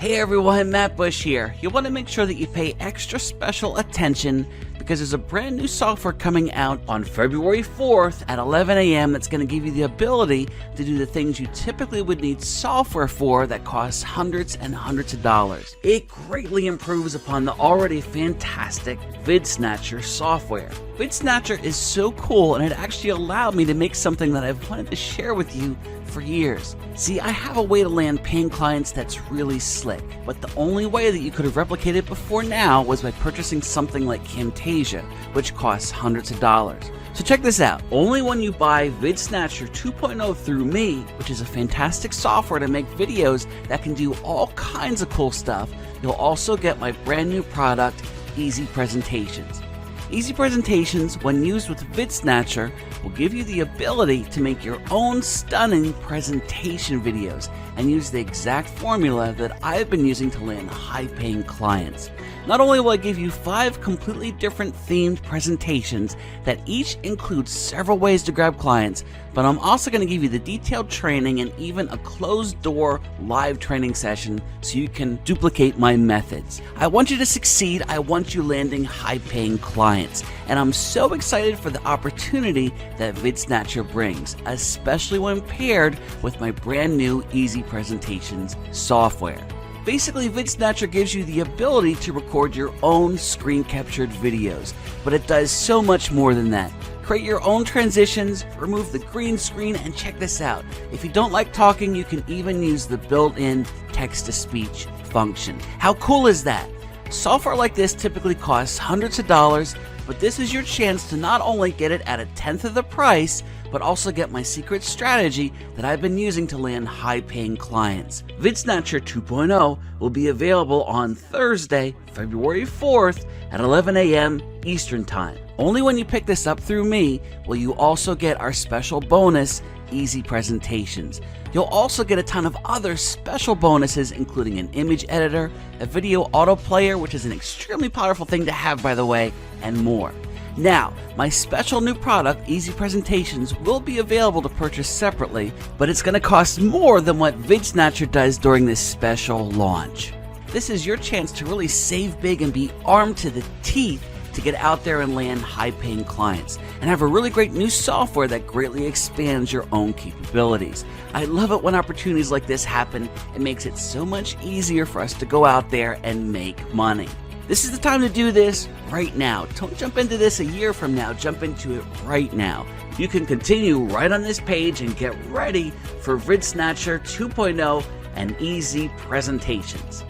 Hey everyone, Matt Bush here. You want to make sure that you pay extra special attention because there's a brand new software coming out on February 4th at 11 a.m. that's going to give you the ability to do the things you typically would need software for that costs hundreds and hundreds of dollars. It greatly improves upon the already fantastic VidSnatcher software. VidSnatcher is so cool, and it actually allowed me to make something that I've wanted to share with you for years. See, I have a way to land paying clients that's really slick, but the only way that you could have replicated before now was by purchasing something like Camtasia, which costs hundreds of dollars. So check this out. Only when you buy VidSnatcher 2.0 through me, which is a fantastic software to make videos that can do all kinds of cool stuff, you'll also get my brand new product, Easy Presentations. Easy Presentations, when used with VidSnatcher, will give you the ability to make your own stunning presentation videos and use the exact formula that I've been using to land high-paying clients. Not only will I give you 5 completely different themed presentations that each include several ways to grab clients, but I'm also going to give you the detailed training and even a closed-door live training session so you can duplicate my methods. I want you to succeed. I want you landing high-paying clients. And I'm so excited for the opportunity that VidSnatcher brings, especially when paired with my brand new Easy Presentations software. Basically, VidSnatcher gives you the ability to record your own screen-captured videos, but it does so much more than that. Create your own transitions, remove the green screen, and check this out. If you don't like talking, you can even use the built-in text-to-speech function. How cool is that? Software like this typically costs hundreds of dollars, but this is your chance to not only get it at a tenth of the price, but also get my secret strategy that I've been using to land high-paying clients. VidSnatcher 2.0 will be available on Thursday, February 4th at 11 a.m. Eastern Time. Only when you pick this up through me will you also get our special bonus, Easy Presentations. You'll also get a ton of other special bonuses, including an image editor, a video autoplayer, which is an extremely powerful thing to have, by the way, and more. Now, my special new product, Easy Presentations, will be available to purchase separately, but it's going to cost more than what VidSnatcher does during this special launch. This is your chance to really save big and be armed to the teeth to get out there and land high-paying clients, and have a really great new software that greatly expands your own capabilities. I love it when opportunities like this happen. It makes it so much easier for us to go out there and make money. This is the time to do this right now. Don't jump into this a year from now. Jump into it right now. You can continue right on this page and get ready for VidSnatcher 2.0 and Easy Presentations.